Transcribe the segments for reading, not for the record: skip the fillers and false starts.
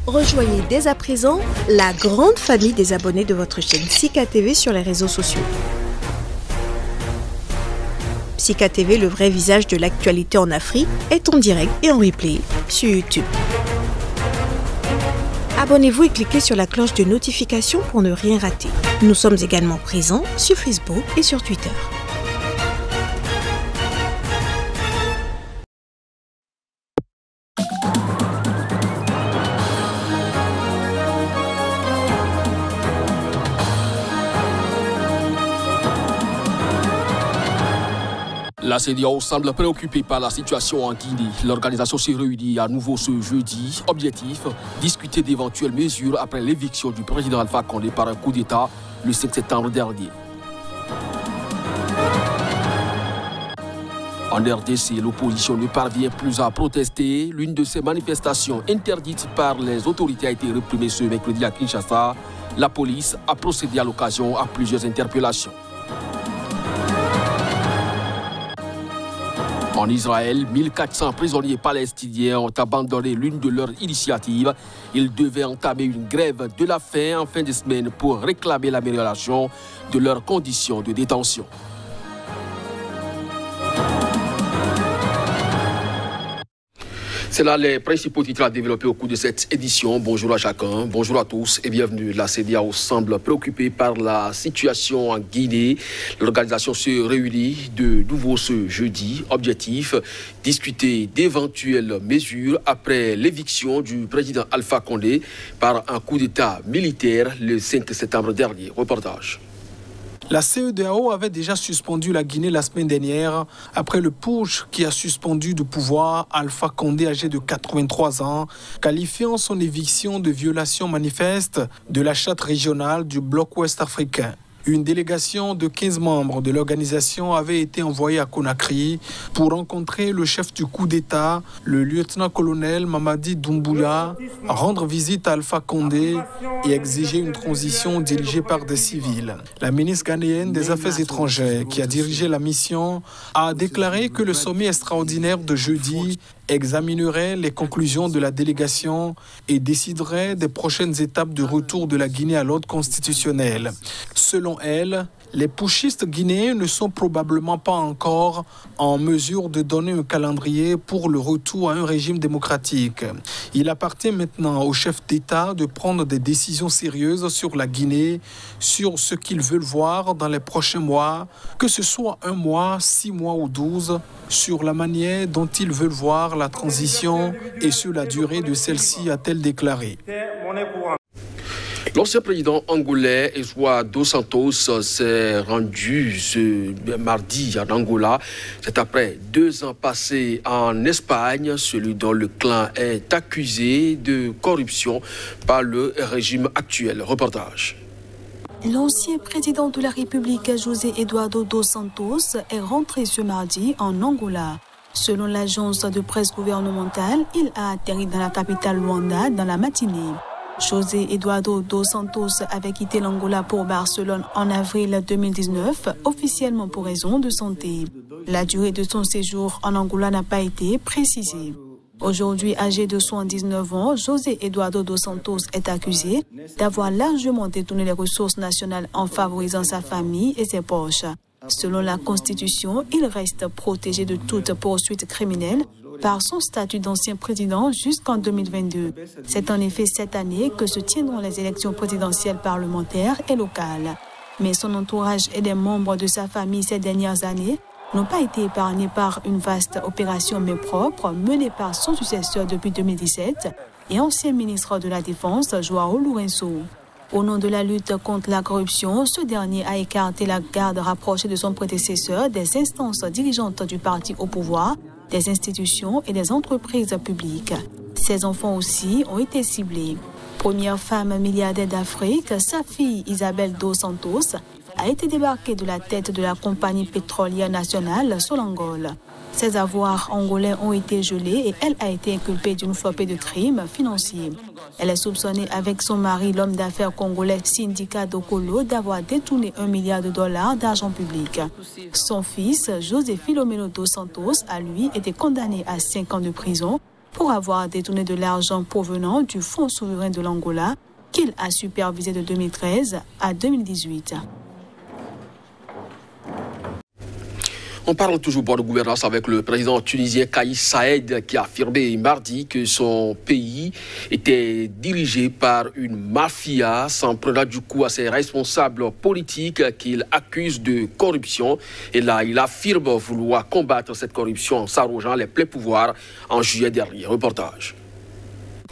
Rejoignez dès à présent la grande famille des abonnés de votre chaîne Sika TV sur les réseaux sociaux. Sika TV, le vrai visage de l'actualité en Afrique, est en direct et en replay sur YouTube. Abonnez-vous et cliquez sur la cloche de notification pour ne rien rater. Nous sommes également présents sur Facebook et sur Twitter. La CEDEAO semble préoccupée par la situation en Guinée. L'organisation s'est réunie à nouveau ce jeudi. Objectif, discuter d'éventuelles mesures après l'éviction du président Alpha Condé par un coup d'État le 5 septembre dernier. En RDC, l'opposition ne parvient plus à protester. L'une de ces manifestations interdites par les autorités a été réprimée ce mercredi à Kinshasa. La police a procédé à l'occasion à plusieurs interpellations. En Israël, 1400 prisonniers palestiniens ont abandonné l'une de leurs initiatives. Ils devaient entamer une grève de la faim en fin de semaine pour réclamer l'amélioration de leurs conditions de détention. C'est là les principaux titres à développer au cours de cette édition. Bonjour à chacun, bonjour à tous et bienvenue. La CEDEAO semble préoccupée par la situation en Guinée. L'organisation se réunit de nouveau ce jeudi. Objectif, discuter d'éventuelles mesures après l'éviction du président Alpha Condé par un coup d'État militaire le 5 septembre dernier. Reportage. La CEDEAO avait déjà suspendu la Guinée la semaine dernière après le putsch qui a suspendu du pouvoir Alpha Condé âgé de 83 ans, qualifiant son éviction de violation manifeste de la charte régionale du bloc ouest africain. Une délégation de 15 membres de l'organisation avait été envoyée à Conakry pour rencontrer le chef du coup d'État, le lieutenant-colonel Mamadi Doumbouya, rendre visite à Alpha Condé et exiger une transition dirigée par des civils. La ministre ghanéenne des Affaires étrangères, qui a dirigé la mission, a déclaré que le sommet extraordinaire de jeudi examinerait les conclusions de la délégation et déciderait des prochaines étapes de retour de la Guinée à l'ordre constitutionnel. Selon elle, les putschistes guinéens ne sont probablement pas encore en mesure de donner un calendrier pour le retour à un régime démocratique. Il appartient maintenant aux chefs d'État de prendre des décisions sérieuses sur la Guinée, sur ce qu'ils veulent voir dans les prochains mois, que ce soit 1 mois, 6 mois ou 12, sur la manière dont ils veulent voir la transition et sur la durée de celle-ci, a-t-elle déclaré. L'ancien président angolais Eduardo dos Santos s'est rendu ce mardi en Angola. C'est après 2 ans passés en Espagne, celui dont le clan est accusé de corruption par le régime actuel. Reportage. L'ancien président de la République, José Eduardo dos Santos, est rentré ce mardi en Angola. Selon l'agence de presse gouvernementale, il a atterri dans la capitale Luanda dans la matinée. José Eduardo dos Santos avait quitté l'Angola pour Barcelone en avril 2019, officiellement pour raison de santé. La durée de son séjour en Angola n'a pas été précisée. Aujourd'hui âgé de 79 ans, José Eduardo dos Santos est accusé d'avoir largement détourné les ressources nationales en favorisant sa famille et ses proches. Selon la Constitution, il reste protégé de toute poursuite criminelle par son statut d'ancien président jusqu'en 2022. C'est en effet cette année que se tiendront les élections présidentielles parlementaires et locales. Mais son entourage et les membres de sa famille ces dernières années n'ont pas été épargnés par une vaste opération main propre menée par son successeur depuis 2017 et ancien ministre de la Défense, João Lourenço. Au nom de la lutte contre la corruption, ce dernier a écarté la garde rapprochée de son prédécesseur des instances dirigeantes du parti au pouvoir, des institutions et des entreprises publiques. Ses enfants aussi ont été ciblés. Première femme milliardaire d'Afrique, sa fille Isabelle dos Santos a été débarquée de la tête de la compagnie pétrolière nationale Sonangol. Ses avoirs angolais ont été gelés et elle a été inculpée d'une flopée de crimes financiers. Elle est soupçonnée avec son mari, l'homme d'affaires congolais Sindika Dokolo, d'avoir détourné $1 milliard d'argent public. Son fils, José Filomeno dos Santos, a lui été condamné à 5 ans de prison pour avoir détourné de l'argent provenant du Fonds souverain de l'Angola qu'il a supervisé de 2013 à 2018. On parle toujours bonne gouvernance avec le président tunisien Kais Saied qui a affirmé mardi que son pays était dirigé par une mafia, s'en prenant du coup à ses responsables politiques qu'il accuse de corruption. Et là, il affirme vouloir combattre cette corruption en s'arrogeant les pleins pouvoirs en juillet dernier. Reportage.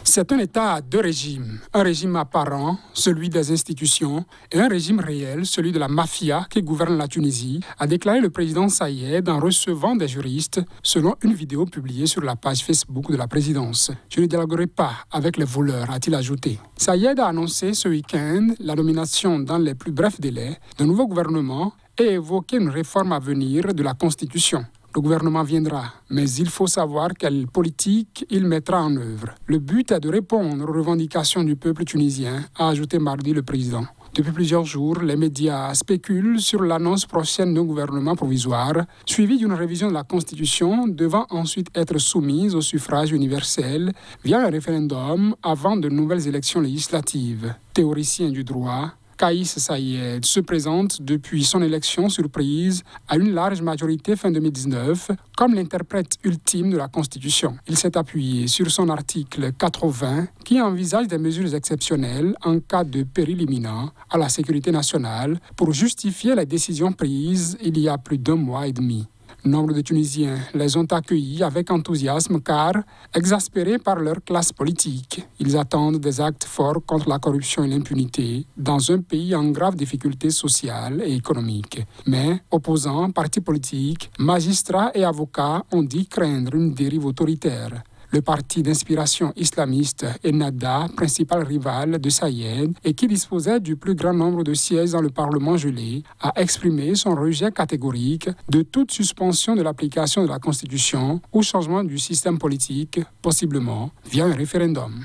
C'est un État à deux régimes. Un régime apparent, celui des institutions, et un régime réel, celui de la mafia qui gouverne la Tunisie, a déclaré le président Saied en recevant des juristes, selon une vidéo publiée sur la page Facebook de la présidence. « Je ne dialoguerai pas avec les voleurs », a-t-il ajouté. Saied a annoncé ce week-end la nomination dans les plus brefs délais d'un nouveau gouvernement et évoqué une réforme à venir de la Constitution. Le gouvernement viendra, mais il faut savoir quelle politique il mettra en œuvre. Le but est de répondre aux revendications du peuple tunisien, a ajouté mardi le président. Depuis plusieurs jours, les médias spéculent sur l'annonce prochaine d'un gouvernement provisoire, suivi d'une révision de la Constitution devant ensuite être soumise au suffrage universel via un référendum avant de nouvelles élections législatives. Théoricien du droit, Kais Saied se présente depuis son élection surprise à une large majorité fin 2019 comme l'interprète ultime de la Constitution. Il s'est appuyé sur son article 80 qui envisage des mesures exceptionnelles en cas de péril imminent à la sécurité nationale pour justifier les décisions prises il y a plus d'un mois et demi. Nombre de Tunisiens les ont accueillis avec enthousiasme car exaspérés par leur classe politique. Ils attendent des actes forts contre la corruption et l'impunité dans un pays en grave difficulté sociale et économique. Mais opposants, partis politiques, magistrats et avocats ont dit craindre une dérive autoritaire. Le parti d'inspiration islamiste Ennahda, principal rival de Saied et qui disposait du plus grand nombre de sièges dans le Parlement gelé, a exprimé son rejet catégorique de toute suspension de l'application de la Constitution ou changement du système politique, possiblement via un référendum.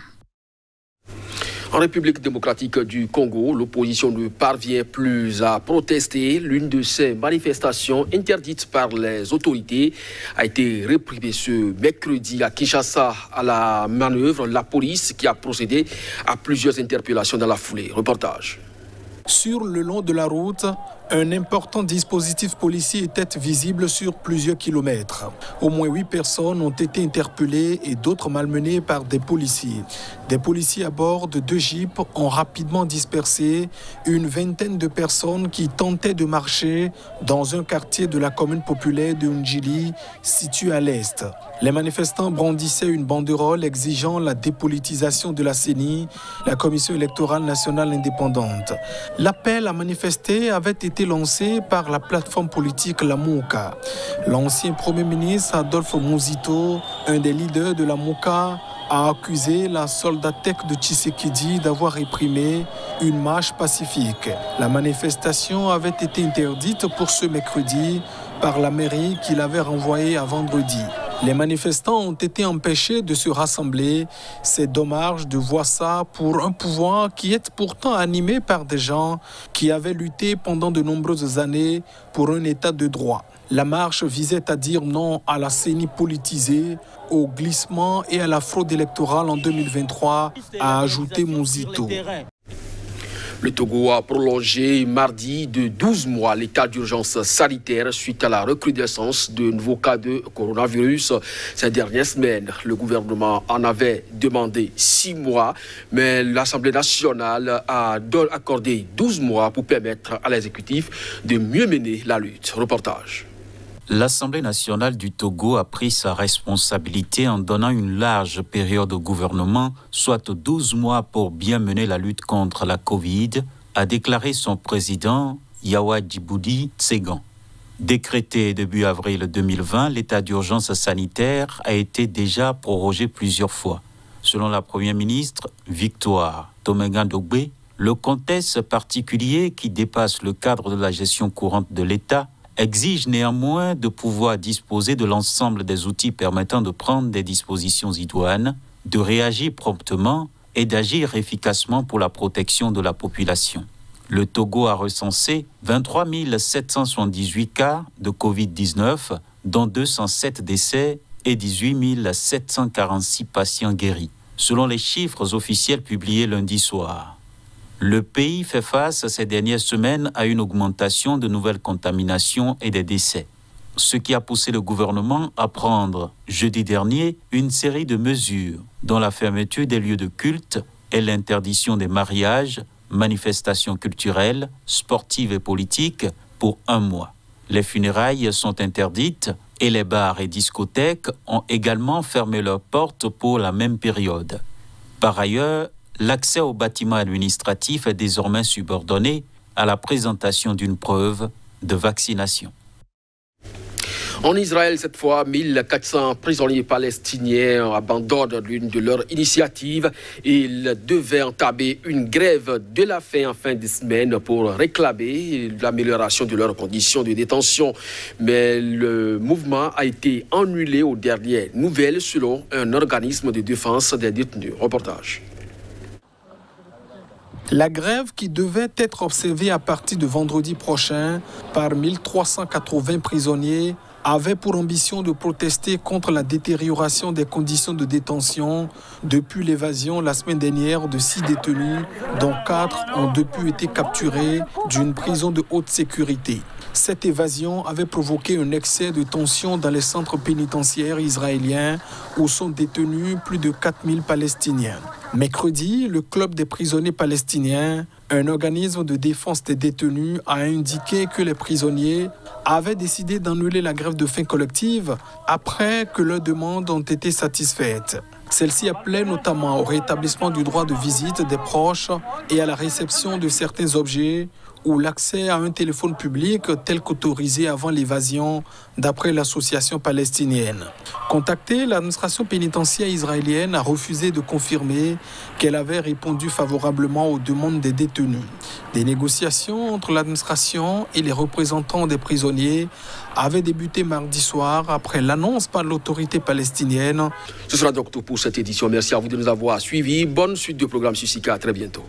En République démocratique du Congo, l'opposition ne parvient plus à protester. L'une de ces manifestations interdites par les autorités a été réprimée ce mercredi à Kinshasa à la manœuvre. La police qui a procédé à plusieurs interpellations dans la foulée. Reportage. Sur le long de la route, un important dispositif policier était visible sur plusieurs kilomètres. Au moins 8 personnes ont été interpellées et d'autres malmenées par des policiers. Des policiers à bord de 2 jeeps ont rapidement dispersé une vingtaine de personnes qui tentaient de marcher dans un quartier de la commune populaire de Ndjili, situé à l'est. Les manifestants brandissaient une banderole exigeant la dépolitisation de la CENI, la Commission électorale nationale indépendante. L'appel à manifester avait été lancé par la plateforme politique La Mouka. L'ancien Premier ministre Adolphe Muzito, un des leaders de La Mouka, a accusé la soldatech de Tshisekedi d'avoir réprimé une marche pacifique. La manifestation avait été interdite pour ce mercredi par la mairie qui l'avait renvoyée à vendredi. Les manifestants ont été empêchés de se rassembler. C'est dommage de voir ça pour un pouvoir qui est pourtant animé par des gens qui avaient lutté pendant de nombreuses années pour un état de droit. La marche visait à dire non à la CENI politisée, au glissement et à la fraude électorale en 2023, a ajouté Muzito. Le Togo a prolongé mardi de 12 mois l'état d'urgence sanitaire suite à la recrudescence de nouveaux cas de coronavirus ces dernières semaines. Le gouvernement en avait demandé 6 mois, mais l'Assemblée nationale a accordé 12 mois pour permettre à l'exécutif de mieux mener la lutte. Reportage. L'Assemblée nationale du Togo a pris sa responsabilité en donnant une large période au gouvernement, soit 12 mois pour bien mener la lutte contre la Covid, a déclaré son président Yawa Djiboudi Tsegan. Décrété début avril 2020, l'état d'urgence sanitaire a été déjà prorogé plusieurs fois. Selon la première ministre, Victoire Tomenga-Dogbe, le contexte particulier qui dépasse le cadre de la gestion courante de l'État exige néanmoins de pouvoir disposer de l'ensemble des outils permettant de prendre des dispositions idoines, de réagir promptement et d'agir efficacement pour la protection de la population. Le Togo a recensé 23 778 cas de Covid-19, dont 207 décès et 18 746 patients guéris, selon les chiffres officiels publiés lundi soir. Le pays fait face ces dernières semaines à une augmentation de nouvelles contaminations et des décès, ce qui a poussé le gouvernement à prendre, jeudi dernier, une série de mesures, dont la fermeture des lieux de culte et l'interdiction des mariages, manifestations culturelles, sportives et politiques pour 1 mois. Les funérailles sont interdites et les bars et discothèques ont également fermé leurs portes pour la même période. Par ailleurs, l'accès aux bâtiments administratifs est désormais subordonné à la présentation d'une preuve de vaccination. En Israël, cette fois, 1400 prisonniers palestiniens abandonnent l'une de leurs initiatives. Ils devaient entamer une grève de la faim en fin de semaine pour réclamer l'amélioration de leurs conditions de détention. Mais le mouvement a été annulé aux dernières nouvelles selon un organisme de défense des détenus. Reportage. La grève qui devait être observée à partir de vendredi prochain par 1380 prisonniers avait pour ambition de protester contre la détérioration des conditions de détention depuis l'évasion la semaine dernière de 6 détenus, dont 4 ont depuis été capturés d'une prison de haute sécurité. Cette évasion avait provoqué un excès de tension dans les centres pénitentiaires israéliens où sont détenus plus de 4000 Palestiniens. Mercredi, le Club des prisonniers palestiniens, un organisme de défense des détenus, a indiqué que les prisonniers avaient décidé d'annuler la grève de faim collective après que leurs demandes ont été satisfaites. Celle-ci appelait notamment au rétablissement du droit de visite des proches et à la réception de certains objets ou l'accès à un téléphone public tel qu'autorisé avant l'évasion, d'après l'association palestinienne. Contactée, l'administration pénitentiaire israélienne a refusé de confirmer qu'elle avait répondu favorablement aux demandes des détenus. Des négociations entre l'administration et les représentants des prisonniers avaient débuté mardi soir après l'annonce par l'autorité palestinienne. Ce sera donc tout pour cette édition. Merci à vous de nous avoir suivis. Bonne suite de programme sur SICA. À très bientôt.